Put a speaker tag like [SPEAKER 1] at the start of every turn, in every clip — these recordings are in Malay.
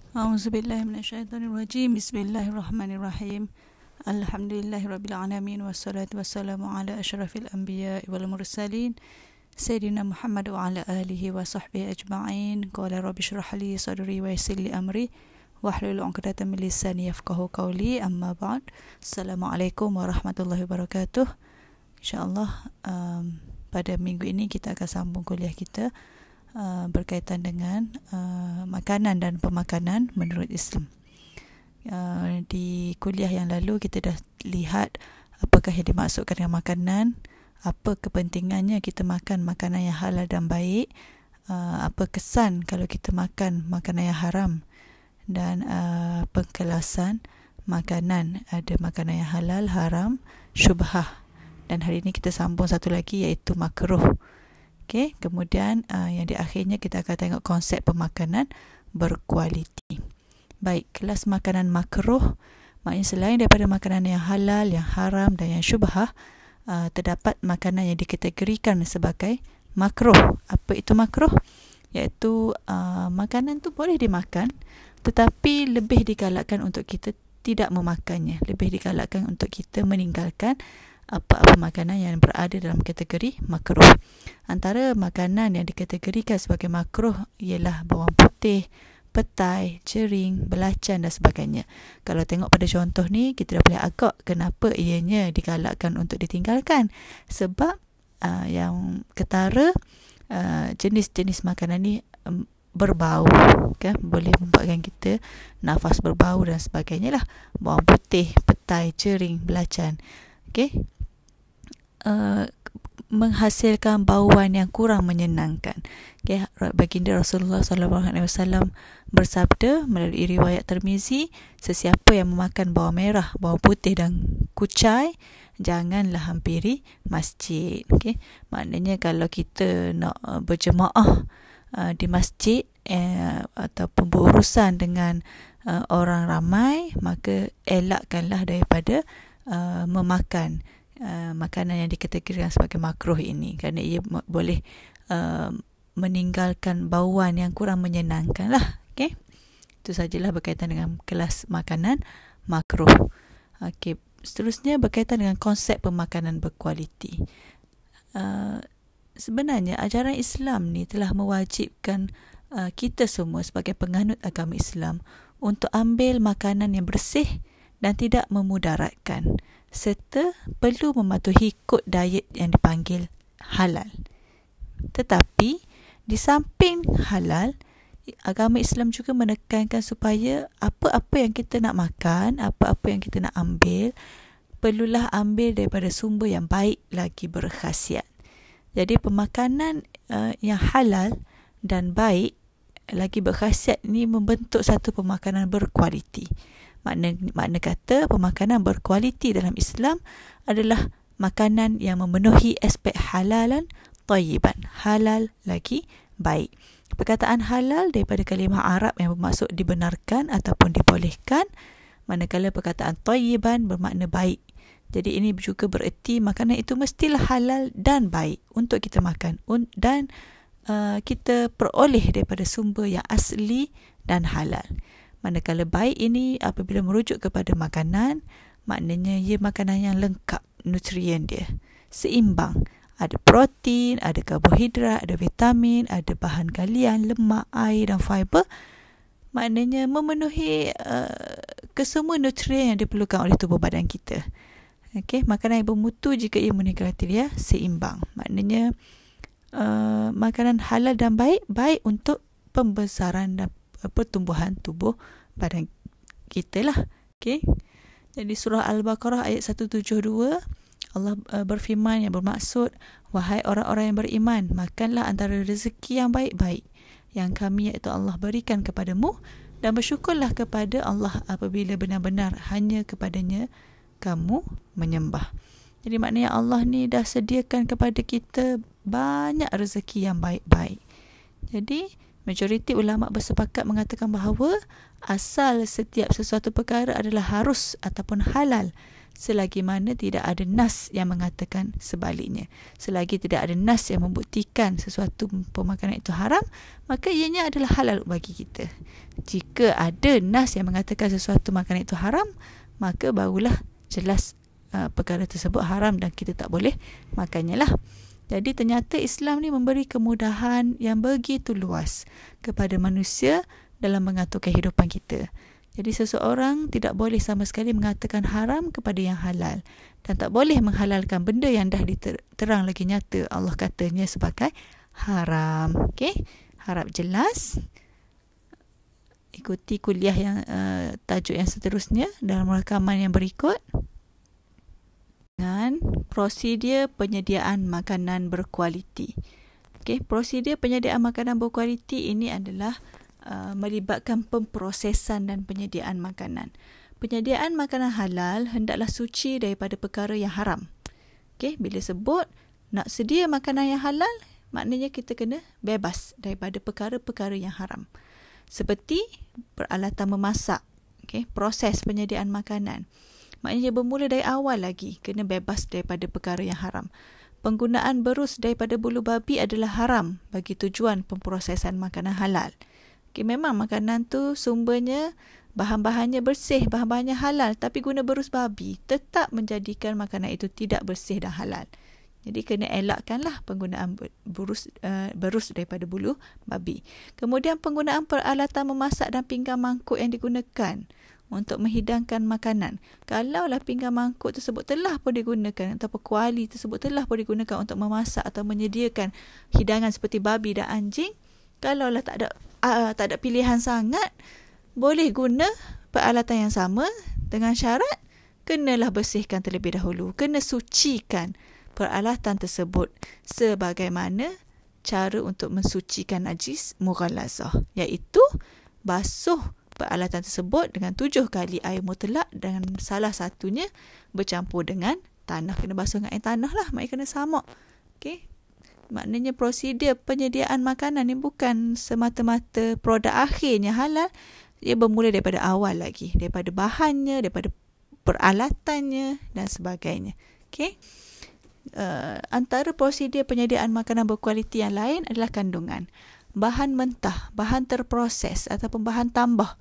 [SPEAKER 1] A'udzubillahi minasyaitonirrajim. Bismillahirrahmanirrahim. Alhamdulillahirabbil alamin wassalatu wassalamu ala asyrafil anbiya'i wal mursalin sayyidina Muhammad wa ala alihi wa sahbihi ajma'in. Qala rabbi shrah li sadri wa yassir li amri wahlul 'uqdatam min lisani yafqahu qawli. Amma ba'd. Assalamualaikum warahmatullahi wabarakatuh. InsyaAllah pada minggu ini kita akan sambung kuliah kita berkaitan dengan makanan dan pemakanan menurut Islam. Di kuliah yang lalu kita dah lihat apakah yang dimaksudkan dengan makanan, apa kepentingannya kita makan makanan yang halal dan baik, apa kesan kalau kita makan makanan yang haram, dan pengkelasan makanan, ada makanan yang halal, haram, syubhah. Dan hari ini kita sambung satu lagi iaitu makruh. Okey, kemudian yang di akhirnya kita akan tengok konsep pemakanan berkualiti. Baik, kelas makanan makruh maknanya selain daripada makanan yang halal, yang haram dan yang syubhah, terdapat makanan yang dikategorikan sebagai makruh. Apa itu makruh? Iaitu makanan tu boleh dimakan tetapi lebih digalakkan untuk kita tidak memakannya, lebih digalakkan untuk kita meninggalkan apa-apa makanan yang berada dalam kategori makruh. Antara makanan yang dikategorikan sebagai makruh ialah bawang putih, petai, cering, belacan dan sebagainya. Kalau tengok pada contoh ni, kita dah boleh agak kenapa ianya digalakkan untuk ditinggalkan. Sebab yang ketara jenis-jenis makanan ni berbau, kan? Boleh membuatkan kita nafas berbau dan sebagainya lah. Bawang putih, petai, cering, belacan. Okey. Menghasilkan bauan yang kurang menyenangkan. Okay, baginda Rasulullah SAW bersabda melalui riwayat Tirmizi, sesiapa yang memakan bawang merah, bawang putih dan kucai, janganlah hampiri masjid. Okay, maknanya kalau kita nak berjemaah di masjid ataupun berurusan dengan orang ramai, maka elakkanlah daripada memakan makanan yang dikategorikan sebagai makruh ini, kerana ia boleh meninggalkan bauan yang kurang menyenangkan lah. Okay? Itu sajalah berkaitan dengan kelas makanan makruh. Okay. Seterusnya berkaitan dengan konsep pemakanan berkualiti. Sebenarnya ajaran Islam ni telah mewajibkan kita semua sebagai penganut agama Islam untuk ambil makanan yang bersih dan tidak memudaratkan, serta perlu mematuhi kod diet yang dipanggil halal. Tetapi di samping halal, agama Islam juga menekankan supaya apa-apa yang kita nak makan, apa-apa yang kita nak ambil, perlulah ambil daripada sumber yang baik lagi berkhasiat. Jadi pemakanan yang halal dan baik lagi berkhasiat ni membentuk satu pemakanan berkualiti. Makna kata pemakanan berkualiti dalam Islam adalah makanan yang memenuhi aspek halalan tayyiban, halal lagi baik. Perkataan halal daripada kalimah Arab yang bermaksud dibenarkan ataupun dibolehkan, manakala perkataan tayyiban bermakna baik. Jadi ini juga bererti makanan itu mestilah halal dan baik untuk kita makan dan kita peroleh daripada sumber yang asli dan halal. Manakala baik ini apabila merujuk kepada makanan, maknanya ia makanan yang lengkap, nutrien dia seimbang. Ada protein, ada karbohidrat, ada vitamin, ada bahan galian, lemak, air dan fiber. Maknanya memenuhi kesemua nutrien yang diperlukan oleh tubuh badan kita. Okey, makanan yang bermutu jika ia memenuhi kriteria seimbang. Maknanya makanan halal dan baik, baik untuk pembesaran dan pertumbuhan tubuh badan kita lah. Okay. Jadi surah Al-Baqarah ayat 172, Allah berfirman yang bermaksud, wahai orang-orang yang beriman, makanlah antara rezeki yang baik-baik yang kami iaitu Allah berikan kepadamu, dan bersyukurlah kepada Allah apabila benar-benar hanya kepadanya kamu menyembah. Jadi maknanya Allah ni dah sediakan kepada kita banyak rezeki yang baik-baik. Jadi majoriti ulama bersepakat mengatakan bahawa asal setiap sesuatu perkara adalah harus ataupun halal selagi mana tidak ada nas yang mengatakan sebaliknya. Selagi tidak ada nas yang membuktikan sesuatu pemakanan itu haram, maka ianya adalah halal bagi kita. Jika ada nas yang mengatakan sesuatu makanan itu haram, maka barulah jelas perkara tersebut haram dan kita tak boleh makannya lah. Jadi ternyata Islam ni memberi kemudahan yang begitu luas kepada manusia dalam mengatur kehidupan kita. Jadi seseorang tidak boleh sama sekali mengatakan haram kepada yang halal, dan tak boleh menghalalkan benda yang dah diterang lagi nyata Allah katanya sebagai haram. Okey, harap jelas. Ikuti kuliah yang tajuk yang seterusnya dalam rakaman yang berikut. Dengan prosedur penyediaan makanan berkualiti. Okey, prosedur penyediaan makanan berkualiti ini adalah melibatkan pemprosesan dan penyediaan makanan. Penyediaan makanan halal hendaklah suci daripada perkara yang haram. Okey, bila sebut nak sedia makanan yang halal, maknanya kita kena bebas daripada perkara-perkara yang haram. Seperti peralatan memasak, okey, proses penyediaan makanan. Maknanya bermula dari awal lagi kena bebas daripada perkara yang haram. Penggunaan berus daripada bulu babi adalah haram bagi tujuan pemprosesan makanan halal. Okay, memang makanan tu sumbernya, bahan-bahannya bersih, bahan-bahannya halal, tapi guna berus babi tetap menjadikan makanan itu tidak bersih dan halal. Jadi kena elakkanlah penggunaan berus daripada bulu babi. Kemudian penggunaan peralatan memasak dan pinggan mangkuk yang digunakan untuk menghidangkan makanan. Kalaulah pinggan mangkuk tersebut telah pun digunakan atau kuali tersebut telah pun digunakan untuk memasak atau menyediakan hidangan seperti babi dan anjing, kalaulah tak ada pilihan sangat, boleh guna peralatan yang sama dengan syarat kenalah bersihkan terlebih dahulu. Kena sucikan peralatan tersebut sebagaimana cara untuk mensucikan najis mughallazah, iaitu basuh peralatan tersebut dengan 7 kali air mutlak dan salah satunya bercampur dengan tanah. Kena basuh dengan air tanah lah, maknanya kena samak. Okey. Maknanya prosedur penyediaan makanan ni bukan semata-mata produk akhirnya halal. Ia bermula daripada awal lagi. Daripada bahannya, daripada peralatannya dan sebagainya. Okey. Antara prosedur penyediaan makanan berkualiti yang lain adalah kandungan. Bahan mentah, bahan terproses ataupun bahan tambah,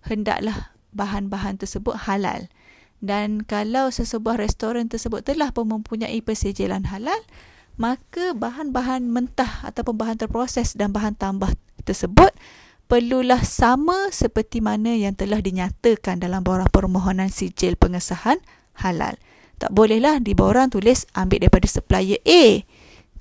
[SPEAKER 1] hendaklah bahan-bahan tersebut halal. Dan kalau sesebuah restoran tersebut telah pun mempunyai persejilan halal, maka bahan-bahan mentah ataupun bahan terproses dan bahan tambah tersebut perlulah sama seperti mana yang telah dinyatakan dalam borang permohonan sijil pengesahan halal. Tak bolehlah di borang tulis ambil daripada supplier A,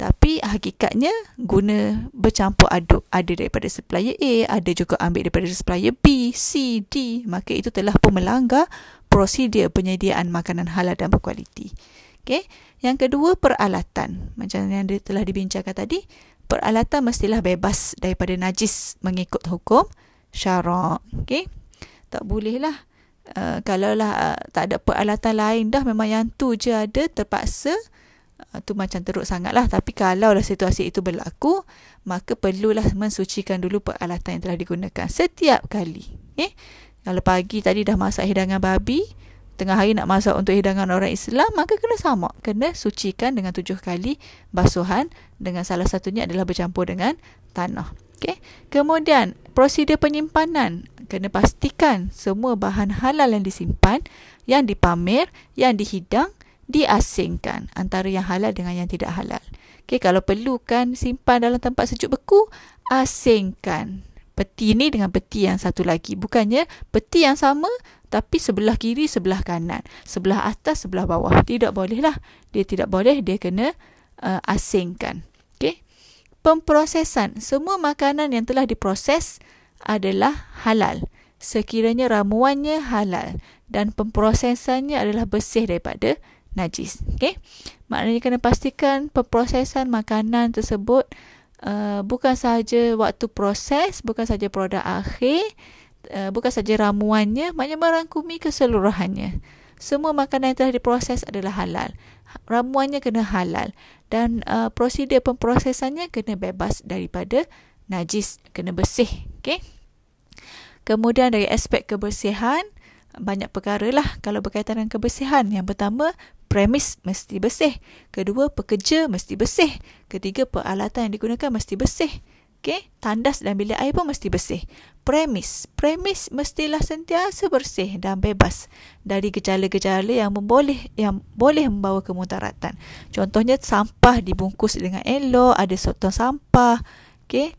[SPEAKER 1] tapi hakikatnya guna bercampur aduk. Ada daripada supplier A, ada juga ambil daripada supplier B, C, D. Maka itu telah pun melanggar prosedur penyediaan makanan halal dan berkualiti. Okay. Yang kedua, peralatan. Macam yang telah dibincangkan tadi, peralatan mestilah bebas daripada najis mengikut hukum syarak. Okay. Tak bolehlah kalaulah tak ada peralatan lain dah, memang yang tu je ada, terpaksa, tu macam teruk sangatlah. Tapi kalaulah situasi itu berlaku, maka perlulah mensucikan dulu peralatan yang telah digunakan setiap kali. Okay. Kalau pagi tadi dah masak hidangan babi, tengah hari nak masak untuk hidangan orang Islam, maka kena samak, kena sucikan dengan 7 kali basuhan, dengan salah satunya adalah bercampur dengan tanah. Okay. Kemudian prosedur penyimpanan, kena pastikan semua bahan halal yang disimpan, yang dipamer, yang dihidang, diasingkan antara yang halal dengan yang tidak halal. Okay. Kalau perlukan simpan dalam tempat sejuk beku, asingkan peti ni dengan peti yang satu lagi. Bukannya peti yang sama tapi sebelah kiri, sebelah kanan, sebelah atas, sebelah bawah. Tidak bolehlah. Dia tidak boleh, dia kena asingkan. Okey. Pemprosesan. Semua makanan yang telah diproses adalah halal sekiranya ramuannya halal dan pemprosesannya adalah bersih daripada najis. Okey. Maknanya kena pastikan pemprosesan makanan tersebut bukan sahaja waktu proses, bukan sahaja produk akhir, bukan saja ramuannya, maknanya merangkumi keseluruhannya. Semua makanan yang telah diproses adalah halal. Ramuannya kena halal dan prosedur pemprosesannya kena bebas daripada najis, kena bersih. Okay? Kemudian dari aspek kebersihan, banyak perkara lah kalau berkaitan dengan kebersihan. Yang pertama, premis mesti bersih. Kedua, pekerja mesti bersih. Ketiga, peralatan yang digunakan mesti bersih. Okey, tandas dan bilik air pun mesti bersih. Premis mestilah sentiasa bersih dan bebas dari gejala-gejala yang boleh membawa kemudaratan. Contohnya, sampah dibungkus dengan elok, ada sotong sampah, okey,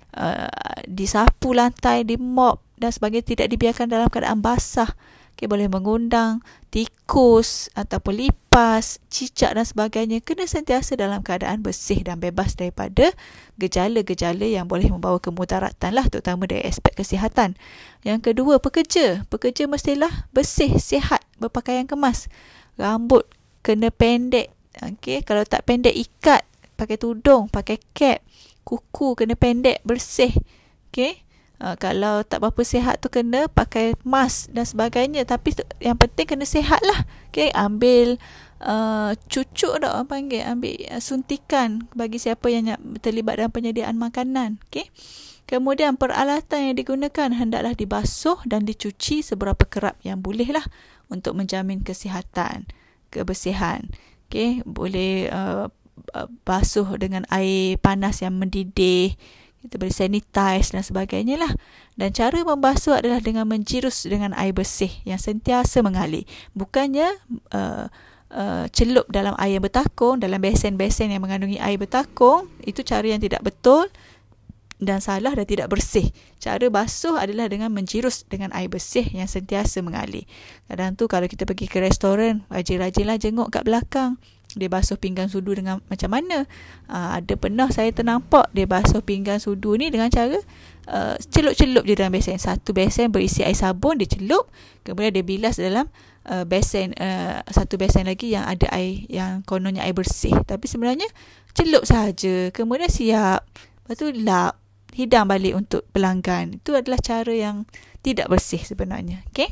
[SPEAKER 1] disapu lantai, dimop dan sebagainya, tidak dibiarkan dalam keadaan basah. Okay, boleh mengundang tikus ataupun lipas, cicak dan sebagainya. Kena sentiasa dalam keadaan bersih dan bebas daripada gejala-gejala yang boleh membawa kemudaratan lah, terutama dari aspek kesihatan. Yang kedua, pekerja mestilah bersih, sihat, berpakaian kemas. Rambut kena pendek. Okay, kalau tak pendek, ikat, pakai tudung, pakai cap. Kuku kena pendek, bersih. Okay. Kalau tak berapa sihat tu kena pakai mask dan sebagainya. Tapi yang penting kena sihat lah. Okay, ambil cucuk dah orang panggil. Ambil suntikan bagi siapa yang terlibat dalam penyediaan makanan. Okay. Kemudian peralatan yang digunakan hendaklah dibasuh dan dicuci seberapa kerap yang boleh lah untuk menjamin kesihatan, kebersihan. Okay, boleh basuh dengan air panas yang mendidih. Kita boleh sanitize dan sebagainya lah. Dan cara membasuh adalah dengan menjirus dengan air bersih yang sentiasa mengalir. Bukannya celup dalam air yang bertakung, dalam besen-besen yang mengandungi air bertakung. Itu cara yang tidak betul dan salah dan tidak bersih. Cara basuh adalah dengan menjirus dengan air bersih yang sentiasa mengalir. Kadang tu kalau kita pergi ke restoran, rajin-rajinlah jenguk kat belakang. Dia basuh pinggan sudu dengan macam mana? Ada pernah saya ternampak dia basuh pinggan sudu ni dengan cara celup-celup je dalam besen. Satu besen berisi air sabun, dia celup. Kemudian dia bilas dalam besen, satu besen lagi yang ada air, yang kononnya air bersih. Tapi sebenarnya celup sahaja. Kemudian siap. Lepas tu lap, hidang balik untuk pelanggan. Itu adalah cara yang tidak bersih sebenarnya. Okay?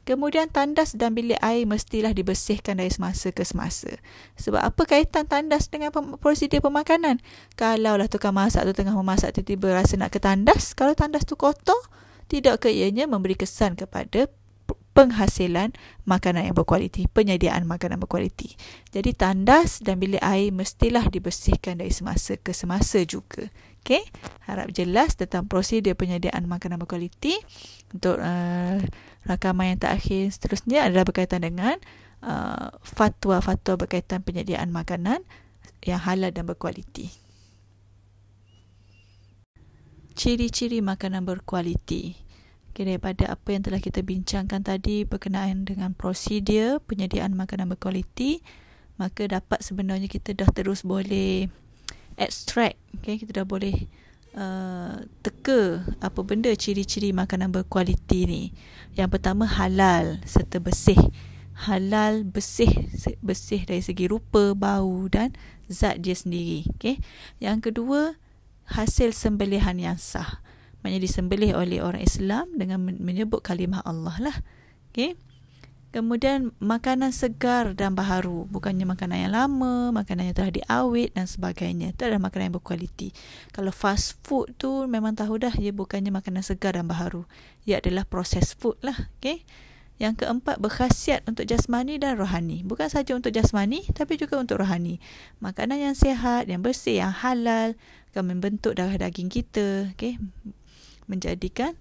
[SPEAKER 1] Kemudian tandas dan bilik air mestilah dibersihkan dari semasa ke semasa. Sebab apa kaitan tandas dengan prosedur pemakanan? Kalaulah tukang masak tu tengah memasak, tiba-tiba rasa nak ke tandas, kalau tandas tu kotor, tidak ke ianya memberi kesan kepada penghasilan makanan yang berkualiti, penyediaan makanan berkualiti. Jadi tandas dan bilik air mestilah dibersihkan dari semasa ke semasa juga. Okey, harap jelas tentang prosedur penyediaan makanan berkualiti. Untuk rakaman yang terakhir seterusnya adalah berkaitan dengan fatwa-fatwa berkaitan penyediaan makanan yang halal dan berkualiti. Ciri-ciri makanan berkualiti. Okay, daripada apa yang telah kita bincangkan tadi berkenaan dengan prosedur penyediaan makanan berkualiti, maka dapat sebenarnya kita dah terus boleh extract, okay, kita dah boleh teka apa benda ciri-ciri makanan berkualiti ni. Yang pertama, halal serta bersih. Halal, bersih dari segi rupa, bau dan zat dia sendiri. Okay. Yang kedua, hasil sembelihan yang sah. Maknanya disembelih oleh orang Islam dengan menyebut kalimah Allah lah. Okay. Kemudian makanan segar dan baharu. Bukannya makanan yang lama, makanan yang telah diawet dan sebagainya. Itu adalah makanan yang berkualiti. Kalau fast food tu memang tahu dah, ia bukannya makanan segar dan baharu. Ia adalah processed food lah. Okay. Yang keempat, berkhasiat untuk jasmani dan rohani. Bukan sahaja untuk jasmani, tapi juga untuk rohani. Makanan yang sihat, yang bersih, yang halal akan membentuk darah daging kita. Okay. Menjadikan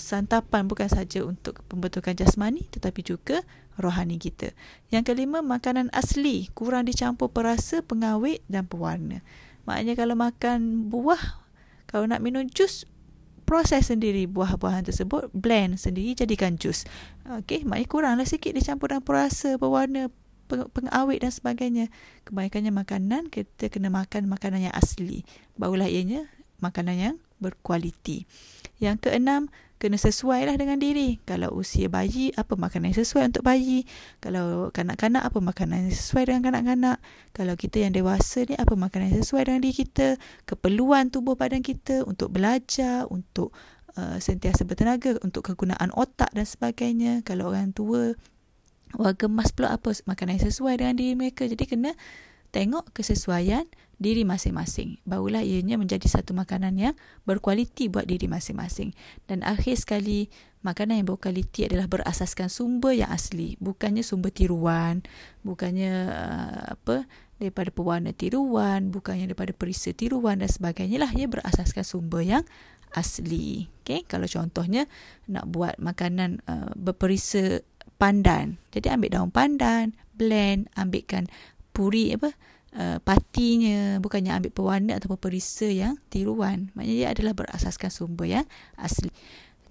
[SPEAKER 1] santapan bukan saja untuk pembentukan jasmani tetapi juga rohani kita. Yang kelima, makanan asli, kurang dicampur perasa, pengawet dan pewarna. Maknanya kalau makan buah, kalau nak minum jus, proses sendiri buah-buahan tersebut, blend sendiri jadikan jus. Okey, maknanya kuranglah sikit dicampur dengan perasa, pewarna, pengawet dan sebagainya. Kebanyakannya makanan kita kena makan makanan yang asli, barulah ianya makanan yang berkualiti. Yang keenam, kena sesuai lah dengan diri. Kalau usia bayi, apa makanan yang sesuai untuk bayi. Kalau kanak-kanak, apa makanan yang sesuai dengan kanak-kanak. Kalau kita yang dewasa ni, apa makanan yang sesuai dengan diri kita. Keperluan tubuh badan kita untuk belajar, untuk sentiasa bertenaga, untuk kegunaan otak dan sebagainya. Kalau orang tua, warga emas pula, apa makanan yang sesuai dengan diri mereka. Jadi kena tengok kesesuaian diri masing-masing. Barulah ianya menjadi satu makanan yang berkualiti buat diri masing-masing. Dan akhir sekali, makanan yang berkualiti adalah berasaskan sumber yang asli. Bukannya sumber tiruan, bukannya daripada pewarna tiruan, bukannya daripada perisa tiruan dan sebagainya lah. Ia berasaskan sumber yang asli. Okay? Kalau contohnya nak buat makanan berperisa pandan. Jadi ambil daun pandan, blend, ambilkan puri patinya, bukannya ambil pewarna ataupun perisa yang tiruan. Maknanya dia adalah berasaskan sumber yang asli.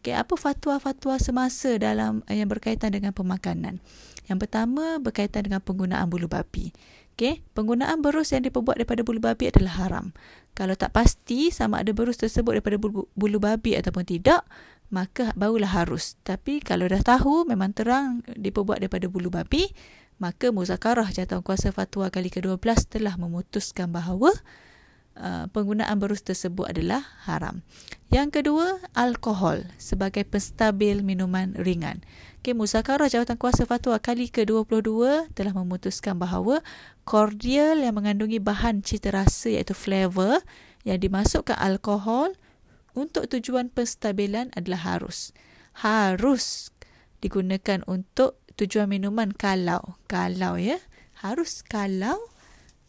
[SPEAKER 1] Okay, apa fatwa-fatwa semasa dalam yang berkaitan dengan pemakanan? Yang pertama berkaitan dengan penggunaan bulu babi. Okay, penggunaan berus yang diperbuat daripada bulu babi adalah haram. Kalau tak pasti sama ada berus tersebut daripada bulu babi ataupun tidak, maka barulah harus. Tapi kalau dah tahu memang terang diperbuat daripada bulu babi, maka Muzakarah Jawatankuasa Fatwa kali ke-12 telah memutuskan bahawa penggunaan berus tersebut adalah haram. Yang kedua, alkohol sebagai penstabil minuman ringan. Okay, Muzakarah Jawatankuasa Fatwa kali ke-22 telah memutuskan bahawa kordial yang mengandungi bahan cita rasa iaitu flavor yang dimasukkan alkohol untuk tujuan penstabilan adalah harus digunakan untuk tujuan minuman kalau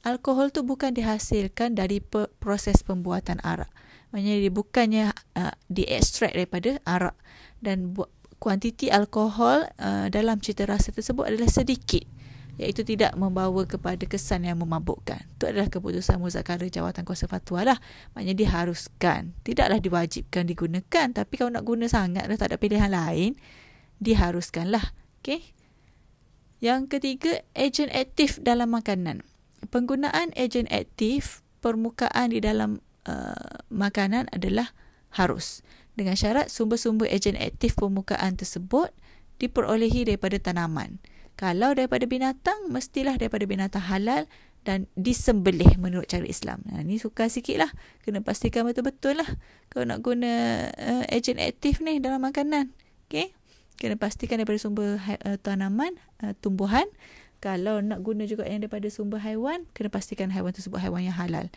[SPEAKER 1] alkohol tu bukan dihasilkan dari proses pembuatan arak. Maksudnya dia bukannya diekstrak daripada arak, dan kuantiti alkohol dalam cita rasa tersebut adalah sedikit, iaitu tidak membawa kepada kesan yang memabukkan. Itu adalah keputusan Muzakarah Jawatankuasa Fatwa lah. Maknanya diharuskan, tidaklah diwajibkan digunakan, tapi kalau nak guna sangat dah tak ada pilihan lain, diharuskanlah. Okay? Yang ketiga, ejen aktif dalam makanan. Penggunaan ejen aktif permukaan di dalam makanan adalah harus, dengan syarat sumber-sumber ejen aktif permukaan tersebut diperolehi daripada tanaman. Kalau daripada binatang, mestilah daripada binatang halal dan disembelih menurut cara Islam. Ni sukar sikit lah. Kena pastikan betul-betul lah kalau nak guna ejen aktif ni dalam makanan. Okay? Kena pastikan daripada sumber tanaman, tumbuhan. Kalau nak guna juga yang daripada sumber haiwan, kena pastikan haiwan tersebut haiwan yang halal.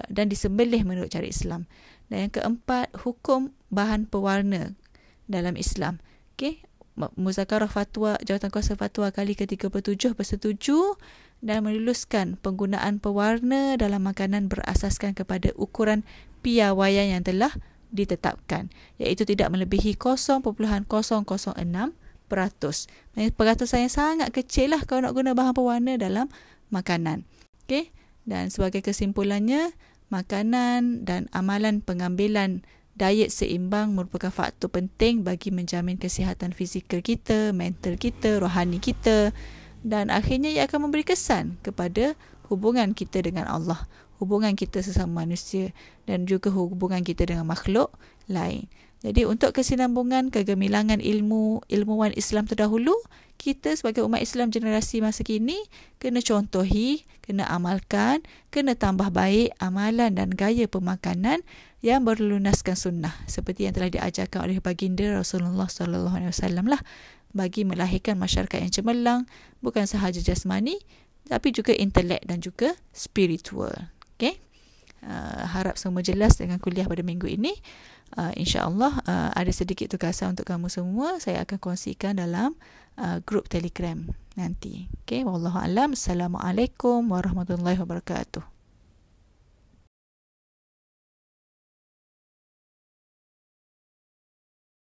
[SPEAKER 1] Dan disembelih menurut cara Islam. Dan yang keempat, hukum bahan pewarna dalam Islam. Okay? Muzakarah Fatwa Jawatankuasa Fatwa kali ke-37 bersetuju dan meluluskan penggunaan pewarna dalam makanan berasaskan kepada ukuran piawaian yang telah ditetapkan, iaitu tidak melebihi 0.006%. Peratusan yang sangat kecil lah kalau nak guna bahan pewarna dalam makanan. Okay? Dan sebagai kesimpulannya, makanan dan amalan pengambilan diet seimbang merupakan faktor penting bagi menjamin kesihatan fizikal kita, mental kita, rohani kita, dan akhirnya ia akan memberi kesan kepada hubungan kita dengan Allah, hubungan kita sesama manusia, dan juga hubungan kita dengan makhluk lain. Jadi untuk kesinambungan kegemilangan ilmuwan Islam terdahulu, kita sebagai umat Islam generasi masa kini kena contohi, kena amalkan, kena tambah baik amalan dan gaya pemakanan yang berlunaskan sunnah seperti yang telah diajarkan oleh baginda Rasulullah SAW lah, bagi melahirkan masyarakat yang cemerlang, bukan sahaja jasmani tapi juga intelek dan juga spiritual. Okay? Harap semua jelas dengan kuliah pada minggu ini. InsyaAllah ada sedikit tugasan untuk kamu semua. Saya akan kongsikan dalam grup Telegram nanti. Okay? Wallahualam. Assalamualaikum warahmatullahi wabarakatuh.